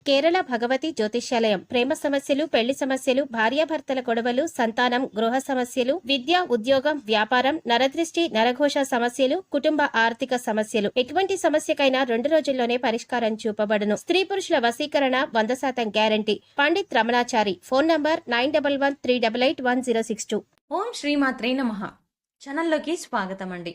కేరళ భగవతి జ్యోతిష్యాలయం ప్రేమ సమస్యలు, పెళ్లి సమస్యలు, భార్యాభర్తల గొడవలు, సంతానం, గృహ సమస్యలు, విద్య, ఉద్యోగం, వ్యాపారం, నరదృష్టి, నరఘోష సమస్యలు, కుటుంబ ఆర్థిక సమస్యలు, ఎటువంటి సమస్యకైనా 2 రోజుల్లోనే పరిష్కారం చూపబడును. స్త్రీ పురుషుల వశీకరణ 100% guarantee. Pandit Ramanachari. Phone number 9113881062. ఓం శ్రీమాత్రే నమః. ఛానల్లోకి స్వాగతం అండి.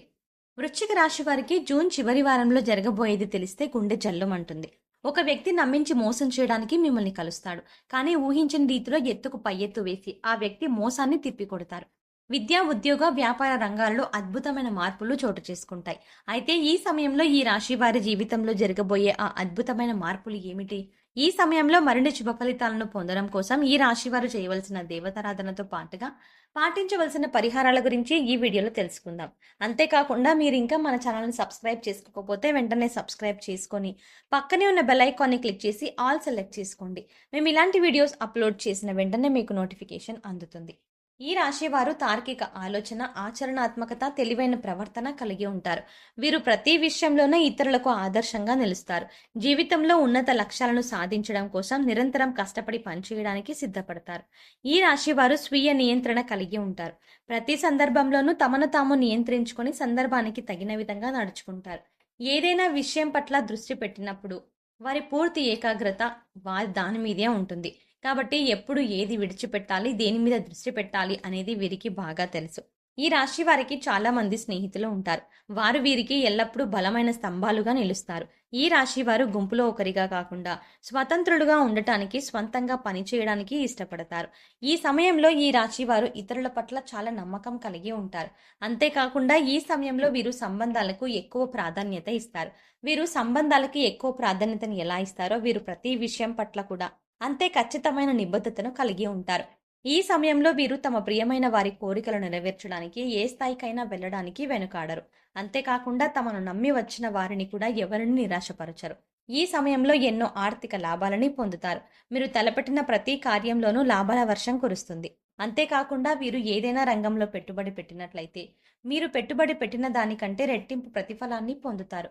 వృశ్చిక రాశి వారికి జూన్ చివరి వారంలో జరగబోయేది తెలిస్తే గుండె జల్లుమంటుంది. ఒక వ్యక్తి నమ్మించి మోసం చేయడానికి మిమ్మల్ని కలుస్తాడు. కానీ ఊహించిన రీతిలో ఎత్తుకు పై ఎత్తు వేసి ఆ వ్యక్తి మోసాన్ని తిప్పికొడతారు. విద్యా, ఉద్యోగ, వ్యాపార రంగాల్లో అద్భుతమైన మార్పులు చోటు చేసుకుంటాయి. అయితే ఈ సమయంలో ఈ రాశి వారి జీవితంలో జరగబోయే ఆ అద్భుతమైన మార్పులు ఏమిటి? ఈ సమయంలో మరిన్ని శుభ ఫలితాలను పొందడం కోసం ఈ రాశి వారు చేయవలసిన దేవతారాధనతో పాటుగా పాటించవలసిన పరిహారాల గురించి ఈ వీడియోలో తెలుసుకుందాం. అంతేకాకుండా మీరు ఇంకా మన ఛానల్ని సబ్స్క్రైబ్ చేసుకోకపోతే వెంటనే సబ్స్క్రైబ్ చేసుకొని పక్కనే ఉన్న బెల్ ఐకాన్ని క్లిక్ చేసి ఆల్ సెలెక్ట్ చేసుకోండి. మేము ఇలాంటి వీడియోస్ అప్లోడ్ చేసిన వెంటనే మీకు నోటిఫికేషన్ అందుతుంది. ఈ రాశి వారు తార్కిక ఆలోచన, ఆచరణాత్మకత, తెలివైన ప్రవర్తన కలిగి ఉంటారు. వీరు ప్రతి విషయంలోనూ ఇతరులకు ఆదర్శంగా నిలుస్తారు. జీవితంలో ఉన్నత లక్ష్యాలను సాధించడం కోసం నిరంతరం కష్టపడి పనిచేయడానికి సిద్ధపడతారు. ఈ రాశి వారు స్వీయ నియంత్రణ కలిగి ఉంటారు. ప్రతి సందర్భంలోనూ తమను తాము నియంత్రించుకొని సందర్భానికి తగిన విధంగా నడుచుకుంటారు. ఏదైనా విషయం పట్ల దృష్టి పెట్టినప్పుడు వారి పూర్తి ఏకాగ్రత వారి దాని మీదే ఉంటుంది. కాబట్టి ఎప్పుడు ఏది విడిచిపెట్టాలి, దేని మీద దృష్టి పెట్టాలి అనేది వీరికి బాగా తెలుసు. ఈ రాశి వారికి చాలా మంది స్నేహితులు ఉంటారు. వారు వీరికి ఎల్లప్పుడూ బలమైన స్తంభాలుగా నిలుస్తారు. ఈ రాశి వారు గుంపులో ఒకరిగా కాకుండా స్వతంత్రులుగా ఉండటానికి, స్వంతంగా పనిచేయడానికి ఇష్టపడతారు. ఈ సమయంలో ఈ రాశి వారు ఇతరుల పట్ల చాలా నమ్మకం కలిగి ఉంటారు. అంతేకాకుండా ఈ సమయంలో వీరు సంబంధాలకు ఎక్కువ ప్రాధాన్యత ఇస్తారు. వీరు సంబంధాలకి ఎక్కువ ప్రాధాన్యతను ఎలా ఇస్తారో వీరు ప్రతి విషయం పట్ల కూడా అంతే ఖచ్చితమైన నిబద్ధతను కలిగి ఉంటారు. ఈ సమయంలో వీరు తమ ప్రియమైన వారి కోరికలు నెరవేర్చడానికి ఏ స్థాయికైనా వెళ్ళడానికి వెనుకాడరు. అంతేకాకుండా తమను నమ్మి వచ్చిన వారిని కూడా ఎవరిని నిరాశపరచరు. ఈ సమయంలో ఎన్నో ఆర్థిక లాభాలని పొందుతారు. మీరు తలపెట్టిన ప్రతి కార్యంలోనూ లాభాల వర్షం కురుస్తుంది. అంతేకాకుండా వీరు ఏదైనా రంగంలో పెట్టుబడి పెట్టినట్లయితే మీరు పెట్టుబడి పెట్టిన దానికంటే రెట్టింపు ప్రతిఫలాన్ని పొందుతారు.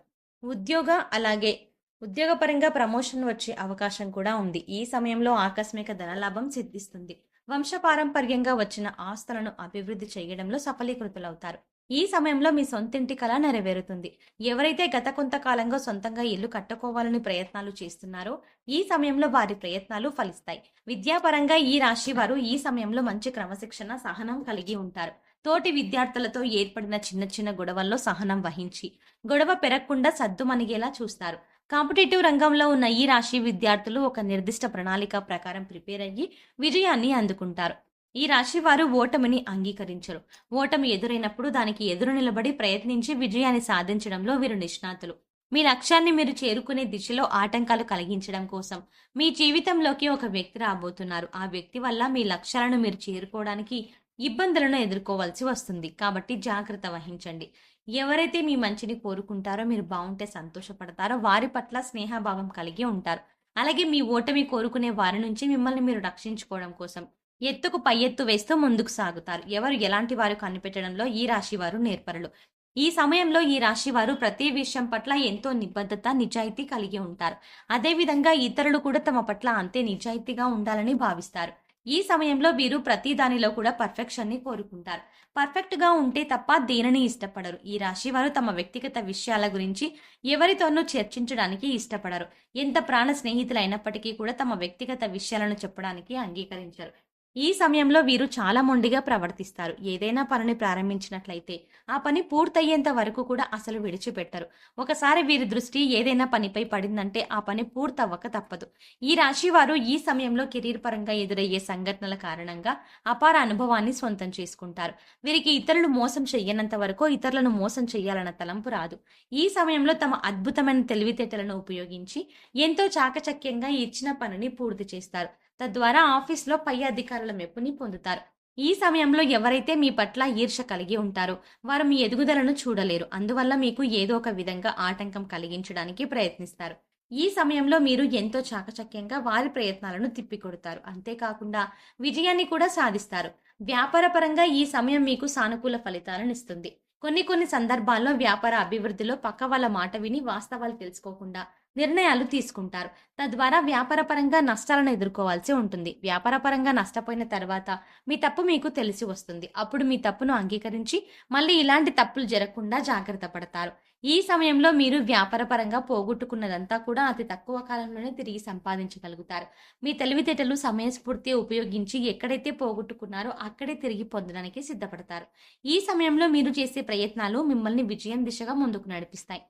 ఉద్యోగపరంగా ప్రమోషన్ వచ్చే అవకాశం కూడా ఉంది. ఈ సమయంలో ఆకస్మిక ధనలాభం సిద్ధిస్తుంది. వంశపారంపర్యంగా వచ్చిన ఆస్తులను అభివృద్ధి చేయడంలో సఫలీకృతులవుతారు. ఈ సమయంలో మీ సొంతింటి కళ నెరవేరుతుంది. ఎవరైతే గత కొంతకాలంగా సొంతంగా ఇల్లు కట్టుకోవాలని ప్రయత్నాలు చేస్తున్నారో ఈ సమయంలో వారి ప్రయత్నాలు ఫలిస్తాయి. విద్యాపరంగా ఈ రాశి వారు ఈ సమయంలో మంచి క్రమశిక్షణ, సహనం కలిగి ఉంటారు. తోటి విద్యార్థులతో ఏర్పడిన చిన్న చిన్న గొడవల్లో సహనం వహించి గొడవ పెరగకుండా సద్దుమణిగేలా చూస్తారు. కాంపిటేటివ్ రంగంలో ఉన్న ఈ రాశి విద్యార్థులు ఒక నిర్దిష్ట ప్రణాళిక ప్రకారం ప్రిపేర్ అయ్యి విజయాన్ని అందుకుంటారు. ఈ రాశి వారు ఓటమిని అంగీకరించరు. ఓటమి ఎదురైనప్పుడు దానికి ఎదురు నిలబడి ప్రయత్నించి విజయాన్ని సాధించడంలో వీరు నిష్ణాతులు. మీ లక్ష్యాన్ని మీరు చేరుకునే దిశలో ఆటంకాలు కలిగించడం కోసం మీ జీవితంలోకి ఒక వ్యక్తి రాబోతున్నారు. ఆ వ్యక్తి వల్ల మీ లక్ష్యాలను మీరు చేరుకోవడానికి ఇబ్బందులను ఎదుర్కోవాల్సి వస్తుంది. కాబట్టి జాగ్రత్త వహించండి. ఎవరైతే మీ మంచిని కోరుకుంటారో, మీరు బాగుంటే సంతోషపడతారో వారి పట్ల స్నేహభావం కలిగి ఉంటారు. అలాగే మీ ఓటమి కోరుకునే వారి నుంచి మిమ్మల్ని మీరు రక్షించుకోవడం కోసం ఎత్తుకు పై ఎత్తు వేస్తూ ముందుకు సాగుతారు. ఎవరు ఎలాంటి వారు కనిపెట్టడంలో ఈ రాశి వారు నేర్పరులు. ఈ సమయంలో ఈ రాశి వారు ప్రతి విషయం పట్ల ఎంతో నిబద్ధత, నిజాయితీ కలిగి ఉంటారు. అదేవిధంగా ఇతరులు కూడా తమ పట్ల అంతే నిజాయితీగా ఉండాలని భావిస్తారు. ఈ సమయంలో వీరు ప్రతి దానిలో కూడా పర్ఫెక్షన్ ని కోరుకుంటారు. పర్ఫెక్ట్ గా ఉంటే తప్ప దేనిని ఇష్టపడరు. ఈ రాశి వారు తమ వ్యక్తిగత విషయాల గురించి ఎవరితోనూ చర్చించడానికి ఇష్టపడరు. ఎంత ప్రాణ స్నేహితులైనప్పటికీ కూడా తమ వ్యక్తిగత విషయాలను చెప్పడానికి అంగీకరించరు. ఈ సమయంలో వీరు చాలా మొండిగా ప్రవర్తిస్తారు. ఏదైనా పనిని ప్రారంభించినట్లయితే ఆ పని పూర్తయ్యేంత వరకు కూడా అసలు విడిచిపెట్టరు. ఒకసారి వీరి దృష్టి ఏదైనా పనిపై పడిందంటే ఆ పని పూర్తవ్వక తప్పదు. ఈ రాశి వారు ఈ సమయంలో కెరీర్ పరంగా ఎదురయ్యే సంఘటనల కారణంగా అపార అనుభవాన్ని సొంతం చేసుకుంటారు. వీరికి ఇతరులు మోసం చెయ్యనంత వరకు ఇతరులను మోసం చెయ్యాలన్న తలంపు రాదు. ఈ సమయంలో తమ అద్భుతమైన తెలివితేటలను ఉపయోగించి ఎంతో చాకచక్యంగా ఇచ్చిన పనిని పూర్తి చేస్తారు. తద్వారా ఆఫీస్లో పై అధికారుల మెప్పుని పొందుతారు. ఈ సమయంలో ఎవరైతే మీ పట్ల ఈర్ష్య కలిగి ఉంటారో వారు మీ ఎదుగుదలను చూడలేరు. అందువల్ల మీకు ఏదో ఒక విధంగా ఆటంకం కలిగించడానికి ప్రయత్నిస్తారు. ఈ సమయంలో మీరు ఎంతో చాకచక్యంగా వారి ప్రయత్నాలను తిప్పికొడతారు. అంతేకాకుండా విజయాన్ని కూడా సాధిస్తారు. వ్యాపారపరంగా ఈ సమయం మీకు సానుకూల ఫలితాలను ఇస్తుంది. కొన్ని సందర్భాల్లో వ్యాపార అభివృద్ధిలో పక్క వాళ్ళ మాట విని వాస్తవాలు తెలుసుకోకుండా నిర్ణయాలు తీసుకుంటారు. తద్వారా వ్యాపారపరంగా నష్టాలను ఎదుర్కోవాల్సి ఉంటుంది. వ్యాపారపరంగా నష్టపోయిన తర్వాత మీ తప్పు మీకు తెలిసి వస్తుంది. అప్పుడు మీ తప్పును అంగీకరించి మళ్ళీ ఇలాంటి తప్పులు జరగకుండా జాగ్రత్త పడతారు. ఈ సమయంలో మీరు వ్యాపారపరంగా పోగొట్టుకున్నదంతా కూడా అతి తక్కువ కాలంలోనే తిరిగి సంపాదించగలుగుతారు. మీ తెలివితేటలు, సమయస్ఫూర్తి ఉపయోగించి ఎక్కడైతే పోగొట్టుకున్నారో అక్కడే తిరిగి పొందడానికి సిద్ధపడతారు. ఈ సమయంలో మీరు చేసే ప్రయత్నాలు మిమ్మల్ని విజయం దిశగా ముందుకు నడిపిస్తాయి.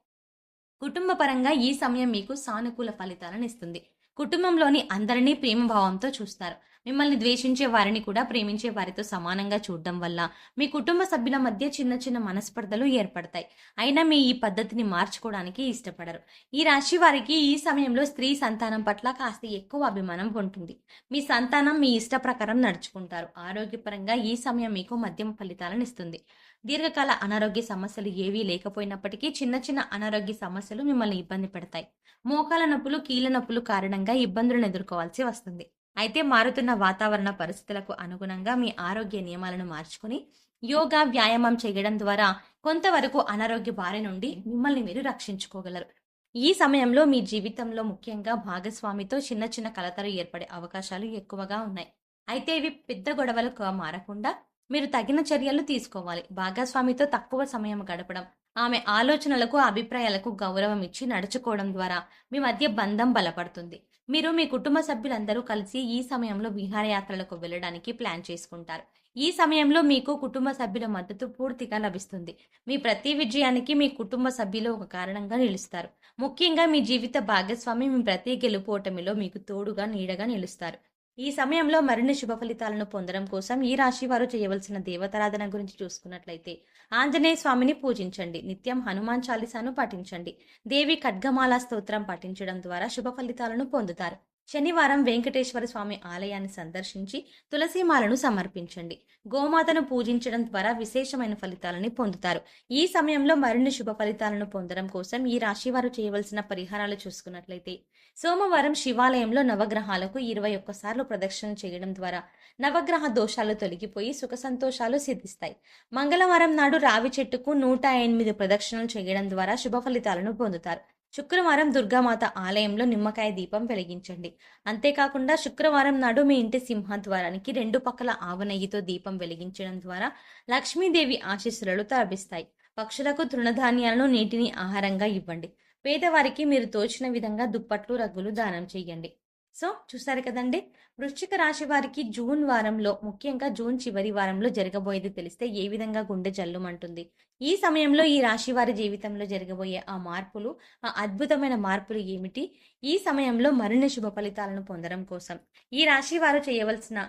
కుటుంబ పరంగా ఈ సమయం మీకు సానుకూల ఫలితాలను ఇస్తుంది. కుటుంబంలోని అందరినీ ప్రేమభావంతో చూస్తారు. మిమ్మల్ని ద్వేషించే వారిని కూడా ప్రేమించే వారితో సమానంగా చూడడం వల్ల మీ కుటుంబ సభ్యుల మధ్య చిన్న చిన్న మనస్పర్ధలు ఏర్పడతాయి. అయినా మీ ఈ పద్ధతిని మార్చుకోవడానికి ఇష్టపడరు. ఈ రాశి వారికి ఈ సమయంలో స్త్రీ సంతానం పట్ల కాస్త ఎక్కువ అభిమానం ఉంటుంది. మీ సంతానం మీ ఇష్ట ప్రకారం నడుచుకుంటారు. ఆరోగ్యపరంగా ఈ సమయం మీకు మధ్యమ ఫలితాలను ఇస్తుంది. దీర్ఘకాల అనారోగ్య సమస్యలు ఏవీ లేకపోయినప్పటికీ చిన్న చిన్న అనారోగ్య సమస్యలు మిమ్మల్ని ఇబ్బంది పెడతాయి. మోకాల నొప్పులు, కీళ్ళ నొప్పులు కారణంగా ఇబ్బందులను ఎదుర్కోవాల్సి వస్తుంది. అయితే మారుతున్న వాతావరణ పరిస్థితులకు అనుగుణంగా మీ ఆరోగ్య నియమాలను మార్చుకుని యోగా, వ్యాయామం చేయడం ద్వారా కొంతవరకు అనారోగ్య బారి నుండి మిమ్మల్ని మీరు రక్షించుకోగలరు. ఈ సమయంలో మీ జీవితంలో ముఖ్యంగా భాగస్వామితో చిన్న చిన్న కలతలు ఏర్పడే అవకాశాలు ఎక్కువగా ఉన్నాయి. అయితే ఇవి పెద్ద గొడవలుగా మారకుండా మీరు తగిన చర్యలు తీసుకోవాలి. భాగస్వామితో తక్కువ సమయం గడపడం, ఆమె ఆలోచనలకు, అభిప్రాయాలకు గౌరవం ఇచ్చి నడుచుకోవడం ద్వారా మీ మధ్య బంధం బలపడుతుంది. మీరు మీ కుటుంబ సభ్యులందరూ కలిసి ఈ సమయంలో విహారయాత్రలకు వెళ్ళడానికి ప్లాన్ చేసుకుంటారు. ఈ సమయంలో మీకు కుటుంబ సభ్యుల మద్దతు పూర్తిగా లభిస్తుంది. మీ ప్రతి విజయానికి మీ కుటుంబ సభ్యులు ఒక కారణంగా నిలుస్తారు. ముఖ్యంగా మీ జీవిత భాగస్వామి మీ ప్రతి గెలుపోటమిలో మీకు తోడుగా, నీడగా నిలుస్తారు. ఈ సమయంలో మరిన్ని శుభ ఫలితాలను పొందడం కోసం ఈ రాశి వారు చేయవలసిన దేవతారాధన గురించి చూసుకున్నట్లయితే ఆంజనేయ స్వామిని పూజించండి. నిత్యం హనుమాన్ చాలీసాను పఠించండి. దేవి ఖడ్గమాల స్తోత్రం పఠించడం ద్వారా శుభ ఫలితాలను పొందుతారు. శనివారం వెంకటేశ్వర స్వామి ఆలయాన్ని సందర్శించి తులసిమాలను సమర్పించండి. గోమాతను పూజించడం ద్వారా విశేషమైన ఫలితాలని పొందుతారు. ఈ సమయంలో మరిన్ని శుభ ఫలితాలను పొందడం కోసం ఈ రాశి వారు చేయవలసిన పరిహారాలు చూసుకున్నట్లయితే సోమవారం శివాలయంలో నవగ్రహాలకు 21 సార్లు ప్రదక్షిణ చేయడం ద్వారా నవగ్రహ దోషాలు తొలగిపోయి సుఖ సంతోషాలు సిద్ధిస్తాయి. మంగళవారం నాడు రావి చెట్టుకు 108 ప్రదక్షిణలు చేయడం ద్వారా శుభ ఫలితాలను పొందుతారు. శుక్రవారం దుర్గామాత ఆలయంలో నిమ్మకాయ దీపం వెలిగించండి. అంతేకాకుండా శుక్రవారం నాడు మీ ఇంటి సింహద్వారానికి 2 పక్కల ఆవు నెయ్యితో దీపం వెలిగించడం ద్వారా లక్ష్మీదేవి ఆశీస్సులు లభిస్తాయి. పక్షులకు తృణధాన్యాలను, నీటిని ఆహారంగా ఇవ్వండి. పేదవారికి మీరు తోచిన విధంగా దుప్పట్లు, రగ్గులు దానం చేయండి. సో చూసారు కదండి, వృశ్చిక రాశి వారికి జూన్ వారంలో, ముఖ్యంగా జూన్ చివరి వారంలో జరగబోయేది తెలిస్తే ఏ విధంగా గుండె జల్లుమంటుంది. ఈ సమయంలో ఈ రాశి వారి జీవితంలో జరగబోయే ఆ మార్పులు, ఆ అద్భుతమైన మార్పులు ఏమిటి, ఈ సమయంలో మరిన్ని శుభ ఫలితాలను పొందడం కోసం ఈ రాశి వారు చేయవలసిన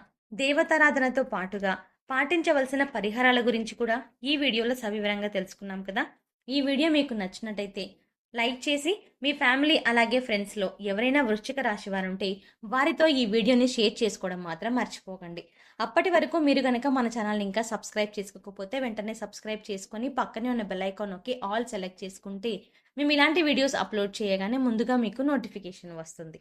దేవతారాధనతో పాటుగా పాటించవలసిన పరిహారాల గురించి కూడా ఈ వీడియోలో సవివరంగా తెలుసుకున్నాం కదా. ఈ వీడియో మీకు నచ్చినట్టయితే లైక్ చేసి మీ ఫ్యామిలీ అలాగే ఫ్రెండ్స్లో ఎవరైనా వృశ్చిక రాశి వారు ఉంటే వారితో ఈ వీడియోని షేర్ చేసుకోవడం మాత్రం మర్చిపోకండి. అప్పటి వరకు మీరు కనుక మన ఛానల్ని ఇంకా సబ్స్క్రైబ్ చేసుకోకపోతే వెంటనే సబ్స్క్రైబ్ చేసుకొని పక్కనే ఉన్న బెల్ ఐకాన్ నొక్కి ఆల్ సెలెక్ట్ చేసుకుంటే మేము ఇలాంటి వీడియోస్ అప్లోడ్ చేయగానే ముందుగా మీకు నోటిఫికేషన్ వస్తుంది.